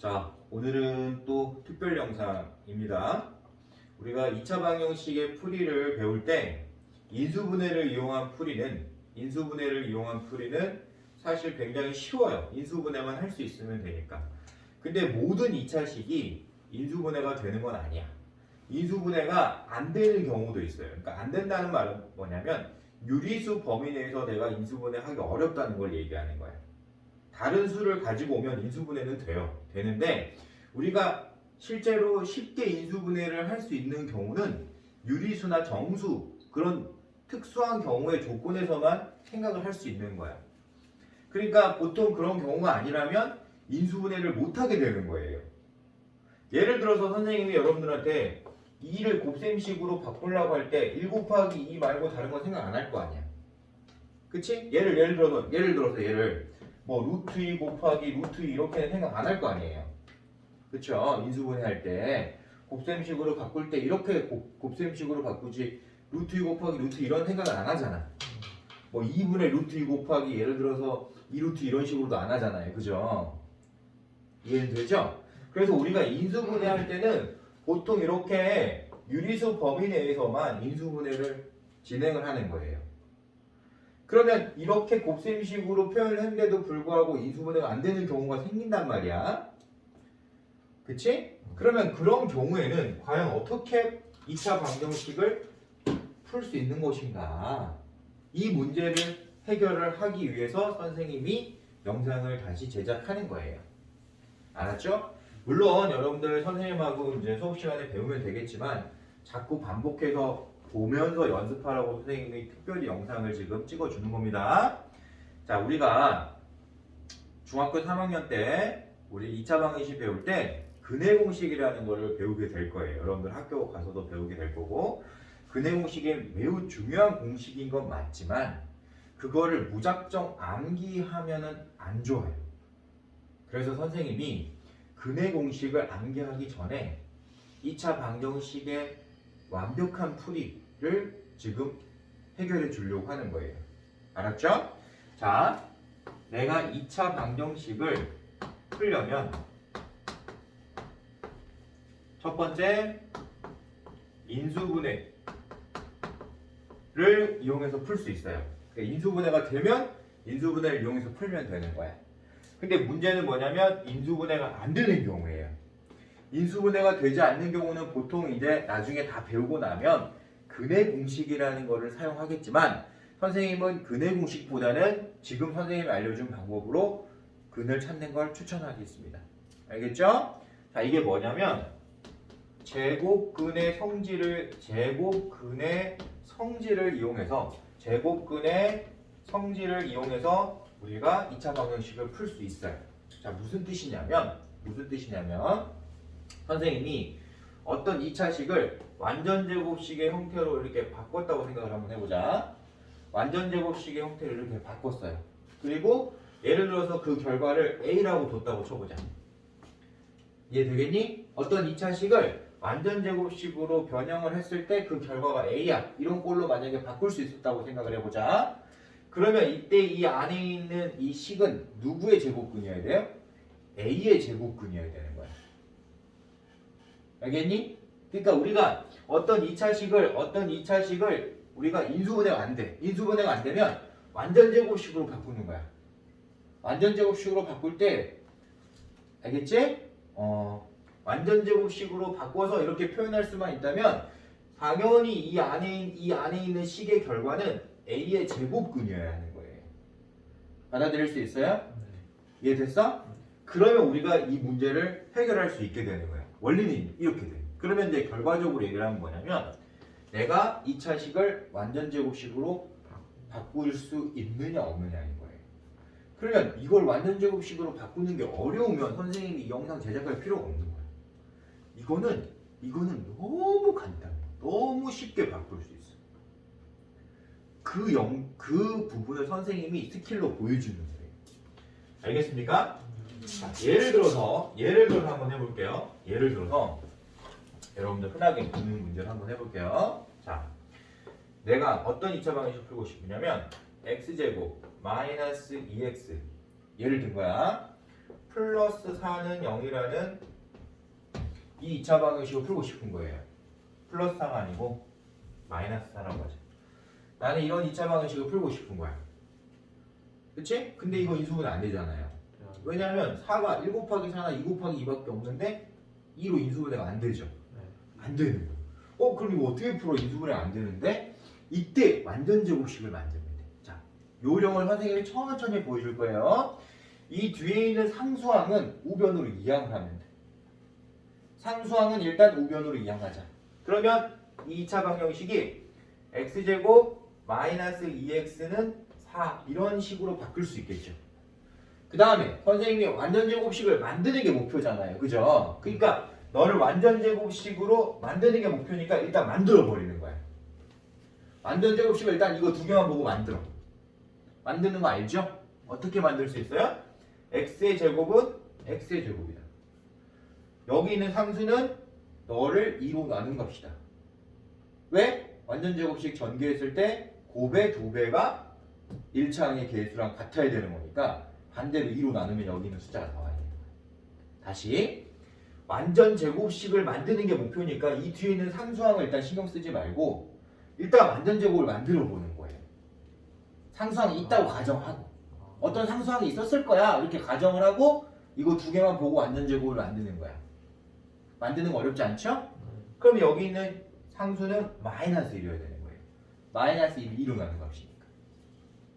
자, 오늘은 또 특별 영상입니다. 우리가 2차 방정식의 풀이를 배울 때 인수분해를 이용한 풀이는 사실 굉장히 쉬워요. 인수분해만 할 수 있으면 되니까. 근데 모든 2차식이 인수분해가 되는 건 아니야. 인수분해가 안 되는 경우도 있어요. 그러니까 안 된다는 말은 뭐냐면 유리수 범위 내에서 내가 인수분해하기 어렵다는 걸 얘기하는 거야. 다른 수를 가지고 오면 인수분해는 돼요. 되는데 우리가 실제로 쉽게 인수분해를 할 수 있는 경우는 유리수나 정수 그런 특수한 경우의 조건에서만 생각을 할 수 있는 거야. 그러니까 보통 그런 경우가 아니라면 인수분해를 못하게 되는 거예요. 예를 들어서 선생님이 여러분들한테 2를 곱셈식으로 바꾸려고 할 때 1 곱하기 2 말고 다른 건 생각 안 할 거 아니야. 그치? 예를 들어서 뭐 루트 2 곱하기 루트 2 이렇게는 생각 안 할 거 아니에요. 그쵸? 인수분해 할 때 곱셈식으로 바꿀 때 이렇게 곱셈식으로 바꾸지 루트 2 곱하기 루트 이런 생각을 안 하잖아. 뭐 2분의 루트 2 곱하기 예를 들어서 2루트 이런 식으로도 안 하잖아요. 그죠? 이해는 되죠? 그래서 우리가 인수분해 할 때는 보통 이렇게 유리수 범위 내에서만 인수분해를 진행을 하는 거예요. 그러면 이렇게 곱셈식으로 표현을 했는데도 불구하고 인수분해가 안 되는 경우가 생긴단 말이야. 그치? 그러면 그런 경우에는 과연 어떻게 2차 방정식을 풀 수 있는 것인가? 이 문제를 해결을 하기 위해서 선생님이 영상을 다시 제작하는 거예요. 알았죠? 물론 여러분들 선생님하고 이제 수업 시간에 배우면 되겠지만 자꾸 반복해서 보면서 연습하라고 선생님이 특별히 영상을 지금 찍어주는 겁니다. 자, 우리가 중학교 3학년 때 우리 2차 방정식 배울 때 근해 공식이라는 거를 배우게 될 거예요. 여러분들 학교 가서도 배우게 될 거고 근해 공식이 매우 중요한 공식인 건 맞지만 그거를 무작정 암기하면은 안 좋아요. 그래서 선생님이 근해 공식을 암기하기 전에 2차 방정식의 완벽한 풀이를 지금 해결해 주려고 하는 거예요. 알았죠? 자, 내가 2차 방정식을 풀려면 첫 번째 인수분해를 이용해서 풀 수 있어요. 인수분해가 되면 인수분해를 이용해서 풀면 되는 거야. 근데 문제는 뭐냐면 인수분해가 안 되는 경우예요. 인수분해가 되지 않는 경우는 보통 이제 나중에 다 배우고 나면 근해 공식이라는 거를 사용하겠지만 선생님은 근해 공식보다는 지금 선생님이 알려준 방법으로 근을 찾는 걸 추천하겠습니다. 알겠죠? 자, 이게 뭐냐면 제곱근의 성질을 이용해서 우리가 2차 방정식을 풀 수 있어요. 자, 무슨 뜻이냐면 선생님이 어떤 2차식을 완전제곱식의 형태로 이렇게 바꿨다고 생각을 한번 해보자. 완전제곱식의 형태로 이렇게 바꿨어요. 그리고 예를 들어서 그 결과를 A라고 뒀다고 쳐보자. 이해되겠니? 어떤 2차식을 완전제곱식으로 변형을 했을 때 그 결과가 A야. 이런 꼴로 만약에 바꿀 수 있었다고 생각을 해보자. 그러면 이때 이 안에 있는 이 식은 누구의 제곱근이어야 돼요? A의 제곱근이어야 되는 거야. 알겠니? 그러니까 우리가 어떤 2차식을 우리가 인수분해가 안 돼. 인수분해가 안 되면 완전제곱식으로 바꾸는 거야. 완전제곱식으로 바꿀 때 알겠지? 완전제곱식으로 바꿔서 이렇게 표현할 수만 있다면 당연히 이 안에 있는 식의 결과는 A의 제곱근이어야 하는 거예요. 받아들일 수 있어요? 이해됐어? 그러면 우리가 이 문제를 해결할 수 있게 되는 거예요. 원리는 이렇게 돼. 그러면 이제 결과적으로 얘기를 하면 뭐냐면 내가 2차식을 완전제곱식으로 바꿀 수 있느냐 없느냐인 거예요. 그러면 이걸 완전제곱식으로 바꾸는 게 어려우면 선생님이 이 영상 제작할 필요가 없는 거예요. 이거는 너무 간단해. 너무 쉽게 바꿀 수 있어. 그 부분을 선생님이 스킬로 보여주는 거예요. 알겠습니까? 자, 예를 들어서 한번 해볼게요. 예를 들어서 여러분들 흔하게 묻는 문제를 한번 해볼게요. 자, 내가 어떤 2차 방정식 풀고 싶으냐면 x제곱 마이너스 2x 예를 든 거야. 플러스 4는 0이라는 이 2차 방정식을 풀고 싶은 거예요. 플러스 4가 아니고 마이너스 4라고 하죠. 나는 이런 2차 방정식을 풀고 싶은 거야. 그치? 근데 이거 인수분해 안 되잖아요. 왜냐하면 4가 1 곱하기 4나 2 곱하기 2밖에 없는데 2로 인수분해가 안 되죠. 안 되는 거. 그럼 이거 어떻게 풀어? 인수분해 안 되는데 이때 완전 제곱식을 만들면 돼. 자, 요령을 선생님이 천천히 보여줄 거예요. 이 뒤에 있는 상수항은 우변으로 이항을 하면 돼. 상수항은 일단 우변으로 이항하자. 그러면 2차 방정식이 x제곱 마이너스 2x는 4 이런 식으로 바뀔 수 있겠죠. 그 다음에 선생님이 완전 제곱식을 만드는 게 목표잖아요. 그죠? 그러니까 너를 완전 제곱식으로 만드는 게 목표니까 일단 만들어 버리는 거야. 완전 제곱식을 일단 이거 두 개만 보고 만들어. 만드는 거 알죠? 어떻게 만들 수 있어요? x의 제곱은 x의 제곱이다. 여기 있는 상수는 너를 2로 나눈 값이다. 왜? 완전 제곱식 전개했을 때 곱의 2배가 1차항의 개수랑 같아야 되는 거니까 반대로 2로 나누면 여기 있는 숫자가 나와야 되는 거야. 다시 완전 제곱식을 만드는 게 목표니까 이 뒤에 있는 상수항을 일단 신경 쓰지 말고 일단 완전 제곱을 만들어 보는 거예요. 상수항이 있다고 가정하고 어떤 상수항이 있었을 거야 이렇게 가정을 하고 이거 두 개만 보고 완전 제곱을 만드는 거야. 만드는 거 어렵지 않죠? 그럼 여기 있는 상수는 마이너스 1이어야 되는 거예요. 마이너스 1이 2로 나눈 값이니까.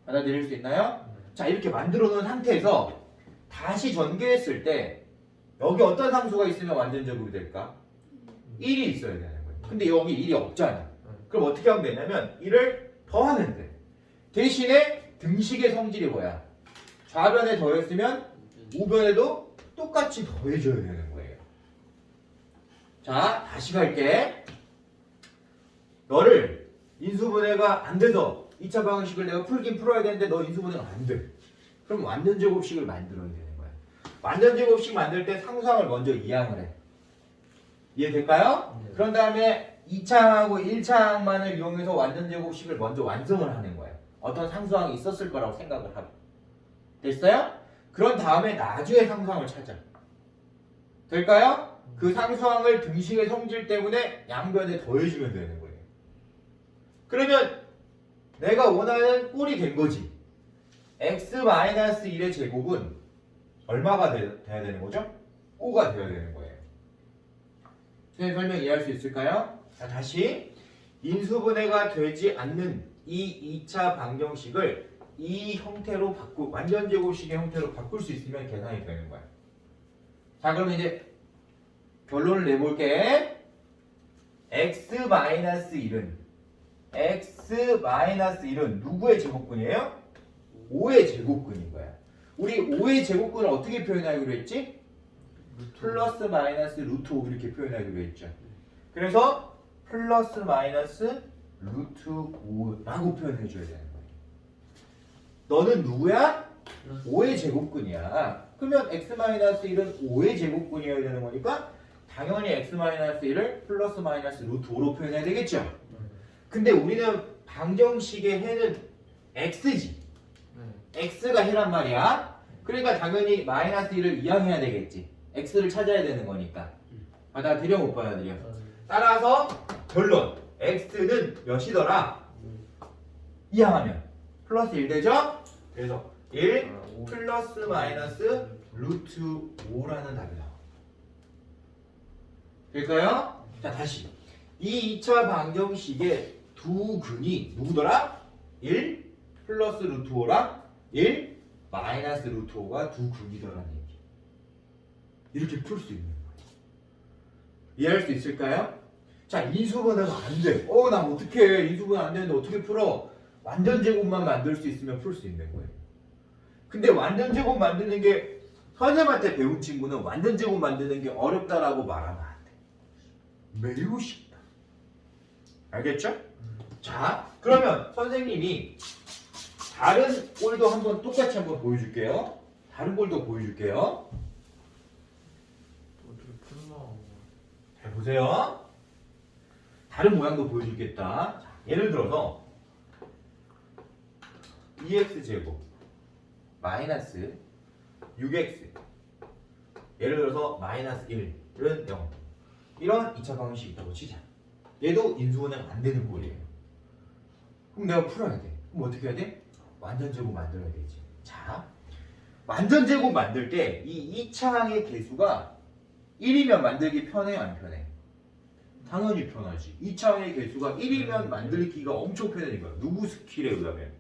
받아들일 수 있나요? 자, 이렇게 만들어 놓은 상태에서 다시 전개했을 때 여기 어떤 상수가 있으면 완전 제곱이 될까? 1이 있어야 되는 거예요. 근데 여기 1이 없잖아. 그럼 어떻게 하면 되냐면 1을 더하면 돼. 대신에 등식의 성질이 뭐야? 좌변에 더했으면 우변에도 똑같이 더해줘야 되는 거예요. 자, 다시 갈게. 너를 인수분해가 안 돼서 2차 방정식을 내가 풀긴 풀어야 되는데 너 인수분해가 안 돼. 그럼 완전 제곱식을 만들어야 되는 거야. 완전 제곱식 만들 때 상수항을 먼저 이항을 해. 이해될까요? 네. 그런 다음에 2차항하고 1차항만을 이용해서 완전 제곱식을 먼저 완성을 하는 거예요. 어떤 상수항이 있었을 거라고 생각을 하고. 됐어요? 그런 다음에 나중에 상수항을 찾아. 될까요? 그 상수항을 등식의 성질 때문에 양변에 더해주면 되는 거예요. 그러면 내가 원하는 꼴이 된 거지. x-1의 제곱은 얼마가 돼야 되는 거죠? 5가 되어야 되는 거예요. 선생님 설명 이해할 수 있을까요? 자, 다시 인수분해가 되지 않는 이 2차 방정식을 이 형태로 완전 제곱식의 형태로 바꿀 수 있으면 계산이 되는 거야. 자, 그럼 이제 결론을 내볼게. x-1은 누구의 제곱근이에요? 5의 제곱근인 거야. 우리 5의 제곱근을 어떻게 표현하기로 했지? 플러스 마이너스 루트 5 이렇게 표현하기로 했죠. 그래서 플러스 마이너스 루트 5라고 표현해줘야 되는 거예요. 너는 누구야? 5의 제곱근이야. 그러면 x-1은 5의 제곱근이어야 되는 거니까 당연히 x-1을 플러스 마이너스 루트 5로 표현해야 되겠죠. 근데 우리는 방정식의 해는 x지. x가 해란 말이야. 그러니까 당연히 마이너스 1을 이항해야 되겠지. x를 찾아야 되는 거니까. 받아들여 못 받아들여? 따라서 결론 x는 몇이더라? 이항하면 플러스 1 되죠? 그래서 1 플러스 마이너스 루트 5라는 답이 나와. 될까요? 자, 다시 이 2차 방정식의 두 근이 누구더라? 1 플러스 루트 5랑 1 마이너스 루트 5가 두 근이더라는 얘기. 이렇게 풀 수 있는 거예요. 이해할 수 있을까요? 자, 인수분해가 안 돼. 나 어떻게 인수분해 안 되는데 어떻게 풀어? 완전 제곱만 만들 수 있으면 풀 수 있는 거예요. 근데 완전 제곱 만드는 게 선생님한테 배운 친구는 완전 제곱 만드는 게 어렵다라고 말하면 안 돼. 매우 쉽다. 알겠죠? 자, 그러면 선생님이 다른 꼴도 한번 똑같이 한번 보여줄게요. 다른 꼴도 보여줄게요. 잘 보세요. 다른 모양도 보여줄겠다. 자, 예를 들어서 2x제곱 마이너스 6x 예를 들어서 마이너스 1은 0 이런 2차 방정식이 있다고 치자. 얘도 인수분해가 안 되는 꼴이에요. 그럼 내가 풀어야 돼. 그럼 어떻게 해야 돼? 완전제곱 만들어야 되지. 자, 완전제곱 만들 때 이 2차항의 개수가 1이면 만들기 편해요, 안 편해? 당연히 편하지. 2차항의 개수가 1이면 만들기가 엄청 편하니까. 누구 스킬에 의하면?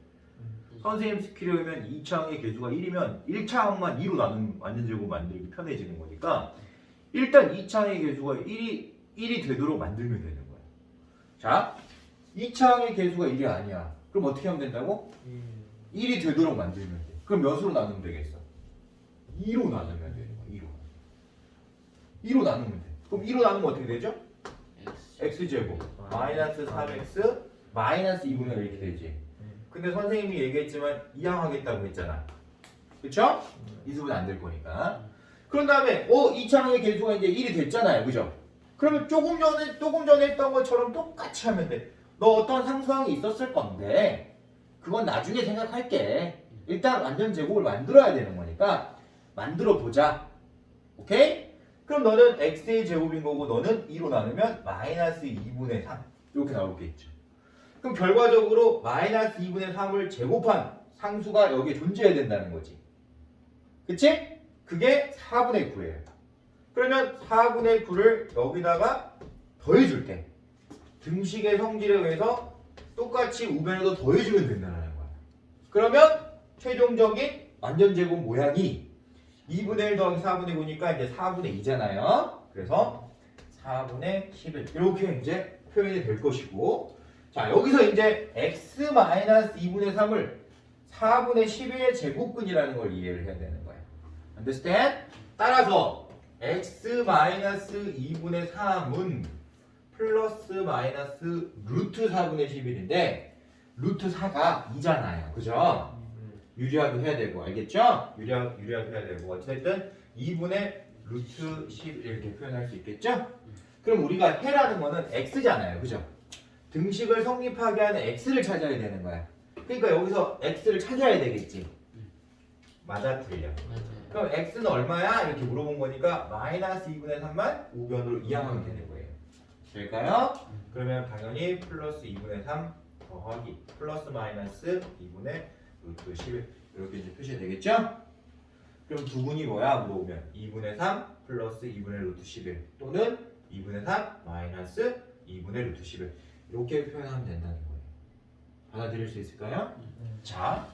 선생님 스킬에 의하면 2차항의 개수가 1이면 1차항만 2로 나눈 완전제곱 만들기 편해지는 거니까 일단 2차항의 개수가 1이 되도록 만들면 되는 거야. 자, 2차항의 개수가 1이 아니야. 그럼 어떻게 하면 된다고? 1이 되도록 만들면 돼. 그럼 몇으로 나누면 되겠어? 2로 나누면 되는 거야. 2로 나누면 돼. 그럼 2로 나누면 어떻게 되죠? x제곱 마이너스 3x 마이너스 2분의 1 이렇게 되지. 근데 선생님이 얘기했지만 이항하겠다고 했잖아. 그쵸? 인수분해 안 될 거니까. 그런 다음에 2차항의 개수가 이제 1이 됐잖아요. 그죠? 그러면 조금 전에 했던 것처럼 똑같이 하면 돼. 너 어떤 상수항이 있었을 건데 그건 나중에 생각할게. 일단 완전 제곱을 만들어야 되는 거니까 만들어 보자. 오케이? 그럼 너는 x의 제곱인 거고 너는 2로 나누면 마이너스 2분의 3 이렇게 나오겠죠. 그럼 결과적으로 마이너스 2분의 3을 제곱한 상수가 여기에 존재해야 된다는 거지. 그치? 그게 4분의 9예요. 그러면 4분의 9를 여기다가 더해줄게. 등식의 성질에 의해서 똑같이 우변에도 더해주면 된다는 거야. 그러면 최종적인 완전제곱 모양이 2분의 1 더하기 4분의 9니까 이제 4분의 2잖아요. 그래서 4분의 11 이렇게 이제 표현이 될 것이고, 자 여기서 이제 x-2분의 3을 4분의 11의 제곱근이라는 걸 이해를 해야 되는 거예요. Understand? 따라서 x-2분의 3은 플러스 마이너스 루트 4분의 11인데 루트 4가 2잖아요. 그죠? 유리하게 해야 되고, 알겠죠? 유리하게 해야 되고, 어쨌든 2분의 루트 11 이렇게 표현할 수 있겠죠? 그럼 우리가 해라는 거는 x잖아요. 그죠? 등식을 성립하게 하는 x를 찾아야 되는 거야. 그러니까 여기서 x를 찾아야 되겠지. 맞아, 틀려? 그럼 x는 얼마야? 이렇게 물어본 거니까 마이너스 2분의 3만 우변으로 이항하면 되는 거예요. 될까요? 그러면 당연히 플러스 2분의 3 더하기 플러스 마이너스 2분의 루트 11 이렇게 이제 표시가 되겠죠? 그럼 두 분이 뭐야? 물어보면 2분의 3 플러스 2분의 루트 11 또는 2분의 3 마이너스 2분의 루트 11 이렇게 표현하면 된다는 거예요. 받아들일 수 있을까요? 자,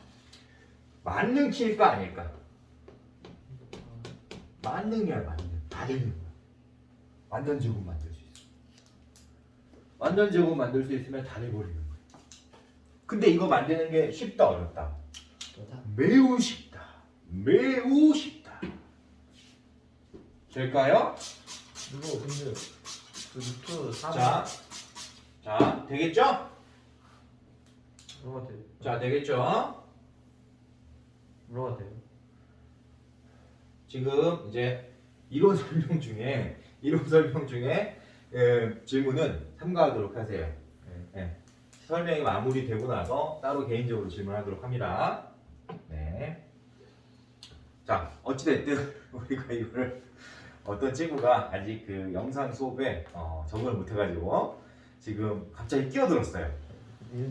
만능킬까 아닐까? 만능이야, 만능. 다 되는 거야. 완전 제곱 만들 수 있어. 완전 제곱 만들 수 있으면 다 돼버리는 거야. 근데 이거 만드는 게 쉽다, 어렵다? 매우 쉽다. 매우 쉽다. 될까요? 이거 근데 그 루트 3 자, 되겠죠? 물어가 돼요? 자, 되겠죠? 물어가 돼요? 지금 이제 이론 설명 중에 질문은 삼가하도록 하세요. 네. 설명이 마무리되고 나서 따로 개인적으로 질문하도록 합니다. 네. 자, 어찌됐든 우리가 이거를 어떤 친구가 아직 그 영상 수업에 적응을 못해가지고 지금 갑자기 끼어들었어요.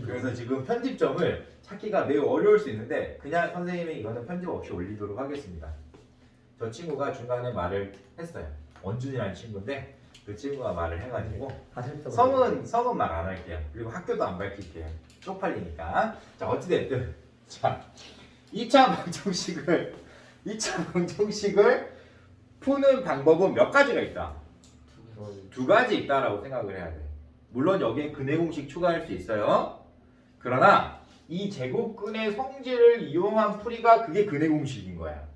그래서 지금 편집점을 찾기가 매우 어려울 수 있는데 그냥 선생님이 이거는 편집 없이 올리도록 하겠습니다. 저 친구가 중간에 말을 했어요. 원준이라는 친구인데 그 친구가 말을 해가지고 성은 말 안 할게요. 그리고 학교도 안 밝힐게요. 쪽팔리니까. 자, 어찌됐든 자 2차 방정식을 푸는 방법은 몇 가지가 있다. 두 가지 있다라고 생각을 해야 돼. 물론 여기에 근해 공식 추가할 수 있어요. 그러나 이 제곱근의 성질을 이용한 풀이가 그게 근해 공식인 거야.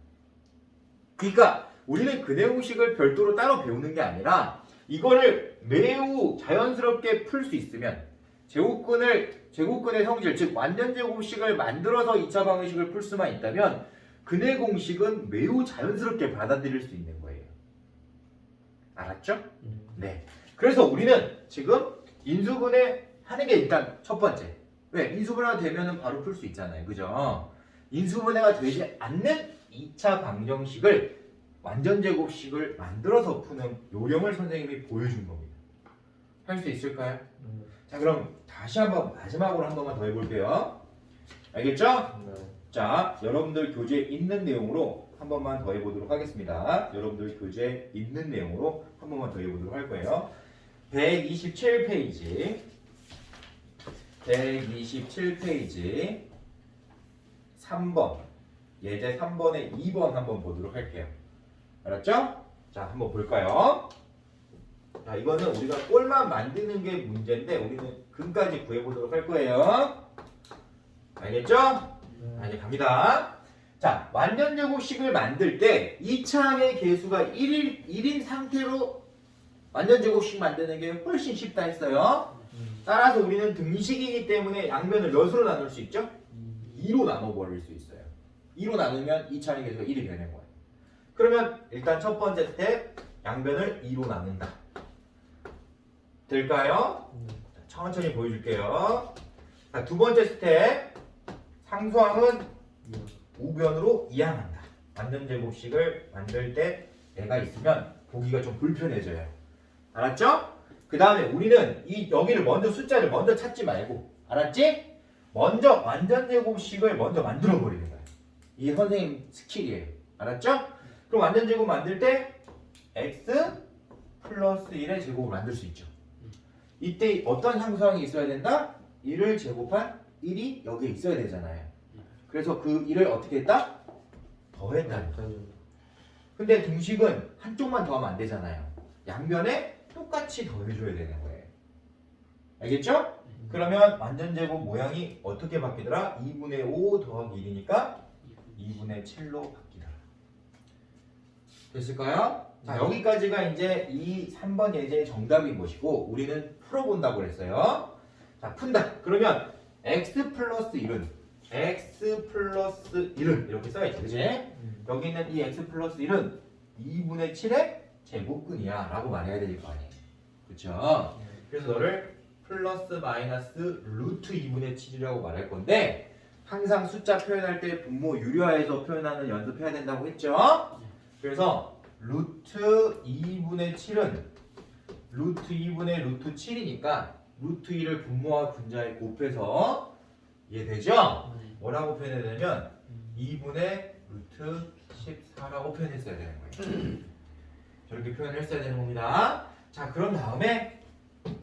그러니까 우리는 근해 공식을 별도로 따로 배우는 게 아니라 이거를 매우 자연스럽게 풀 수 있으면 제곱근의 성질, 즉 완전 제곱식을 만들어서 2차 방정식을 풀 수만 있다면 근해 공식은 매우 자연스럽게 받아들일 수 있는 거예요. 알았죠? 네. 그래서 우리는 지금 인수분해 하는 게 일단 첫 번째. 왜? 인수분해가 되면은 바로 풀 수 있잖아요. 그죠? 인수분해가 되지 않는 2차 방정식을 완전 제곱식을 만들어서 푸는 요령을 선생님이 보여준 겁니다. 할 수 있을까요? 자, 그럼 다시 한번 마지막으로 한 번만 더 해볼게요. 알겠죠? 네. 자, 여러분들 교재에 있는 내용으로 한 번만 더 해보도록 하겠습니다. 여러분들 교재에 있는 내용으로 한 번만 더 해보도록 할 거예요. 127페이지 3번 예제 3번에 2번 한번 보도록 할게요. 알았죠? 자, 한번 볼까요? 자, 이거는 우리가 꼴만 만드는 게 문제인데 우리는 근까지 구해보도록 할 거예요. 알겠죠? 자, 이제 갑니다. 자, 완전 제곱식을 만들 때 2차항의 개수가 1인 상태로 완전 제곱식 만드는 게 훨씬 쉽다 했어요. 따라서 우리는 등식이기 때문에 양면을 몇으로 나눌 수 있죠? 2로 나눠버릴 수 있어요. 2로 나누면 2차항의 개수가 1이 되는 거예요. 그러면 일단 첫 번째 스텝 양변을 2로 나눈다. 될까요? 자, 천천히 보여줄게요. 자, 두 번째 스텝 상수항은 우변으로 이항한다. 완전 제곱식을 만들 때 애가 있으면 보기가 좀 불편해져요. 알았죠? 그 다음에 우리는 여기를 먼저 숫자를 먼저 찾지 말고, 알았지? 먼저 완전 제곱식을 먼저 만들어 버리는 거야. 이게 선생님 스킬이에요. 알았죠? 그럼 완전 제곱 만들 때 x 플러스 1의 제곱을 만들 수 있죠. 이때 어떤 상수항이 있어야 된다? 1을 제곱한 1이 여기에 있어야 되잖아요. 그래서 그 1을 어떻게 했다? 더했다. 근데 등식은 한쪽만 더하면 안 되잖아요. 양변에 똑같이 더해줘야 되는 거예요. 알겠죠? 그러면 완전 제곱 모양이 어떻게 바뀌더라? 2분의 5 더하기 1이니까 2분의 7로 바뀌더라. 됐을까요? 자, 여기까지가 이제 이 3번 예제의 정답인 것이고 우리는 풀어본다고 그랬어요. 자, 푼다. 그러면 x 플러스 1은 이렇게 써야지, 그지? 여기 있는 이 x 플러스 1은 2분의 7의 제곱근이야 라고 말해야 될 거 아니에요. 그쵸? 그래서 너를 플러스 마이너스 루트 2분의 7이라고 말할 건데 항상 숫자 표현할 때 분모 유료화해서 표현하는 연습해야 된다고 했죠? 그래서 루트 2분의 7은 루트 2분의 루트 7이니까 루트 2를 분모와 분자에 곱해서 이해되죠? 뭐라고 표현해야 되냐면 2분의 루트 14라고 표현했어야 되는 거예요. 저렇게 표현을 했어야 되는 겁니다. 자, 그럼 다음에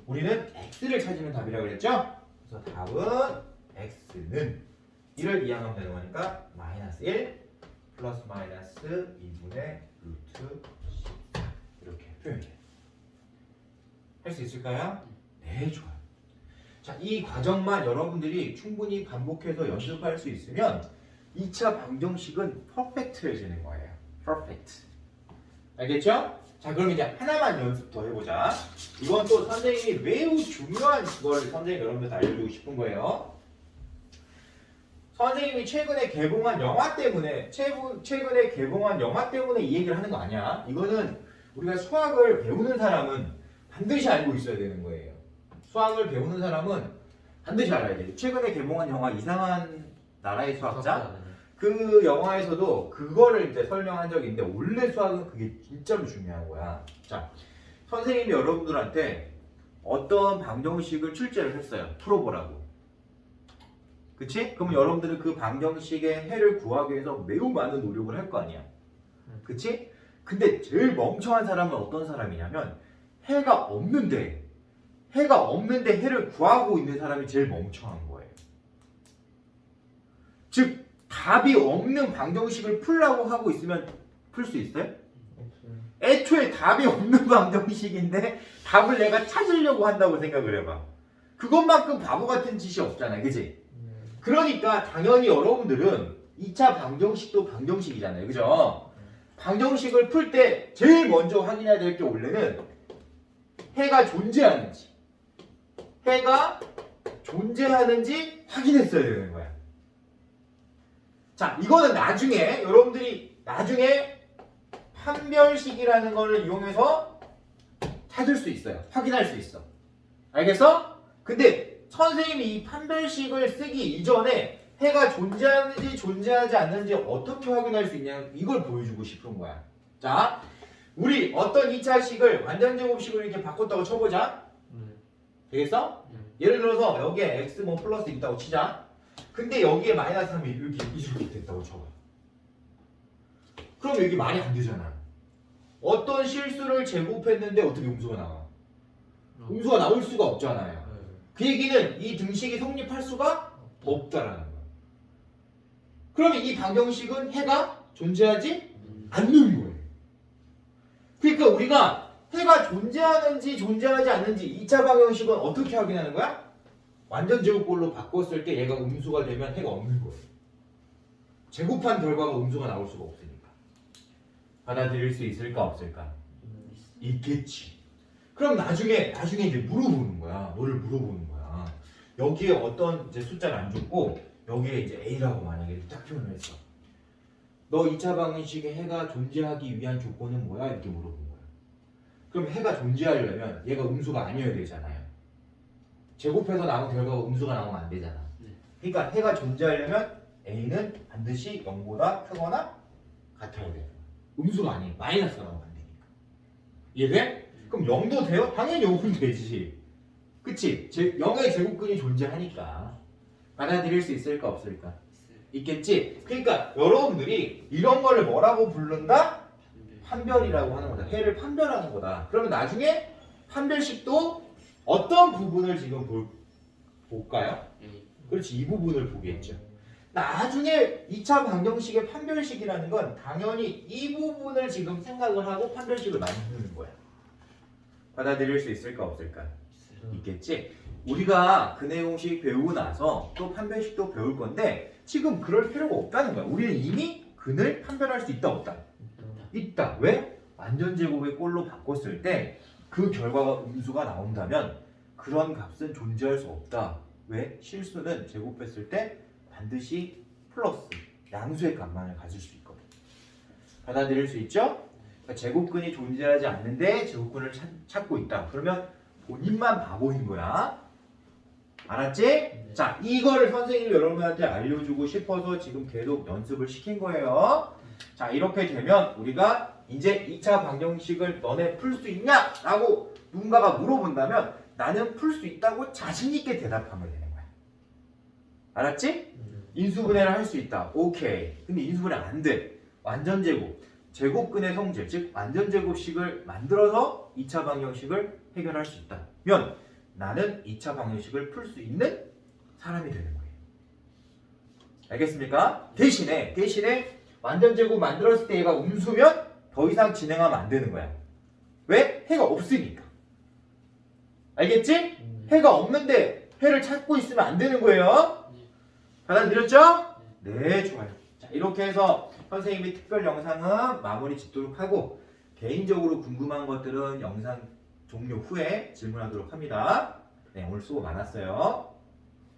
우리는 x를 찾으면 답이라고 그랬죠? 그래서 답은 x는 1을 이항하면 되는 거니까 마이너스 1 플러스 마이너스 2분의 루트 14 이렇게 표현해요. 할 수 있을까요? 네, 좋아요. 자, 이 과정만 여러분들이 충분히 반복해서 연습할 수 있으면 2차 방정식은 퍼펙트해지는 거예요. 퍼펙트. 알겠죠? 자, 그럼 이제 하나만 연습 더 해보자. 이건 또 선생님이 매우 중요한 걸 선생님 여러분들한테 알려주고 싶은 거예요. 선생님이 최근에 개봉한 영화 때문에 이 얘기를 하는 거 아니야. 이거는 우리가 수학을 배우는 사람은 반드시 알고 있어야 되는 거예요. 수학을 배우는 사람은 반드시 알아야 돼요. 최근에 개봉한 영화 이상한 나라의 수학자? 그 영화에서도 그거를 이제 설명한 적이 있는데 원래 수학은 그게 진짜로 중요한 거야. 자, 선생님이 여러분들한테 어떤 방정식을 출제를 했어요. 풀어보라고. 그치? 그럼 여러분들은 그 방정식의 해를 구하기 위해서 매우 많은 노력을 할 거 아니야. 그치? 근데 제일 멍청한 사람은 어떤 사람이냐면 해가 없는데 해를 구하고 있는 사람이 제일 멍청한 거예요. 즉 답이 없는 방정식을 풀라고 하고 있으면 풀 수 있어요? 애초에 답이 없는 방정식인데 답을 내가 찾으려고 한다고 생각을 해봐. 그것만큼 바보 같은 짓이 없잖아, 그치? 그러니까 당연히 여러분들은 2차 방정식도 방정식이잖아요, 그죠? 방정식을 풀 때 제일 먼저 확인해야 될 게 원래는 해가 존재하는지 확인했어야 되는 거야. 자, 이거는 여러분들이 나중에 판별식이라는 거를 이용해서 찾을 수 있어요. 확인할 수 있어. 알겠어? 근데 선생님이 이 판별식을 쓰기 이전에 해가 존재하는지 존재하지 않는지 어떻게 확인할 수 있냐 이걸 보여주고 싶은 거야. 자, 우리 어떤 2차식을 완전제곱식으로 이렇게 바꿨다고 쳐보자. 네. 되겠어? 네. 예를 들어서 여기에 x 뭐 플러스 있다고 치자. 근데 여기에 마이너스 3이 이렇게 됐다고 쳐봐. 그럼 여기 말이 안 되잖아. 어떤 실수를 제곱했는데 어떻게 음수가 나와? 음수가 나올 수가 없잖아요. 네. 그 얘기는 이 등식이 성립할 수가 없다라는 거야. 그러면 이 방정식은 해가 존재하지 않는 거예요. 그러니까 우리가 해가 존재하는지 존재하지 않는지 2차 방정식은 어떻게 확인하는 거야? 완전 제곱꼴로 바꿨을 때 얘가 음수가 되면 해가 없는 거예요. 제곱한 결과가 음수가 나올 수가 없으니까. 받아들일 수 있을까 없을까? 있겠지. 그럼 나중에 이제 물어보는 거야. 너를 물어보는 거야. 여기에 어떤 이제 숫자를 안 줬고 여기에 이제 A라고 만약에 딱 표현을 했어. 너 2차 방정식에 해가 존재하기 위한 조건은 뭐야? 이렇게 물어본 거야. 그럼 해가 존재하려면 얘가 음수가 아니어야 되잖아요. 제곱해서 나온 결과가 음수가 나오면 안 되잖아. 그러니까 해가 존재하려면 A는 반드시 0보다 크거나 같아야 돼요. 음수가 아니에요. 마이너스가 나오면 안 되니까. 이해돼? 그럼 0도 돼요? 당연히 0은 되지. 그치? 0의 제곱근이 존재하니까. 받아들일 수 있을까 없을까? 있겠지? 그러니까 여러분들이 이런 거를 뭐라고 부른다? 판별이라고 하는 거다. 해를 판별하는 거다. 그러면 나중에 판별식도 어떤 부분을 지금 볼까요? 그렇지, 이 부분을 보겠죠. 나중에 2차 방정식의 판별식이라는 건 당연히 이 부분을 지금 생각을 하고 판별식을 만드는 거야. 받아들일 수 있을까 없을까? 있겠지? 우리가 근해 공식 배우고 나서 또 판별식도 배울 건데 지금 그럴 필요가 없다는 거야. 우리는 이미 근을 판별할 수 있다 없다? 있다. 왜? 완전 제곱의 꼴로 바꿨을 때 그 결과가 음수가 나온다면 그런 값은 존재할 수 없다. 왜? 실수는 제곱했을 때 반드시 플러스 양수의 값만을 가질 수 있거든. 받아들일 수 있죠? 그러니까 제곱근이 존재하지 않는데 제곱근을 찾고 있다. 그러면 본인만 바보인 거야. 알았지? 네. 자, 이거를 선생님이 여러분한테 알려주고 싶어서 지금 계속 연습을 시킨 거예요. 자, 이렇게 되면 우리가 이제 2차 방정식을 너네 풀 수 있냐? 라고 누군가가 물어본다면 나는 풀 수 있다고 자신있게 대답하면 되는 거야. 알았지? 인수분해를 할 수 있다. 오케이. 근데 인수분해 안 돼. 완전제곱. 제곱근의 성질, 즉 완전제곱식을 만들어서 2차 방정식을 해결할 수 있다면 나는 2차 방정식을 풀 수 있는 사람이 되는 거예요. 알겠습니까? 대신에 완전제곱 만들었을 때 얘가 음수면 더 이상 진행하면 안 되는 거야. 왜? 해가 없으니까. 알겠지? 해가 없는데 해를 찾고 있으면 안 되는 거예요. 받아들였죠? 네, 좋아요. 자, 이렇게 해서 선생님이 특별 영상은 마무리 짓도록 하고 개인적으로 궁금한 것들은 영상 종료 후에 질문하도록 합니다. 네, 오늘 수고 많았어요.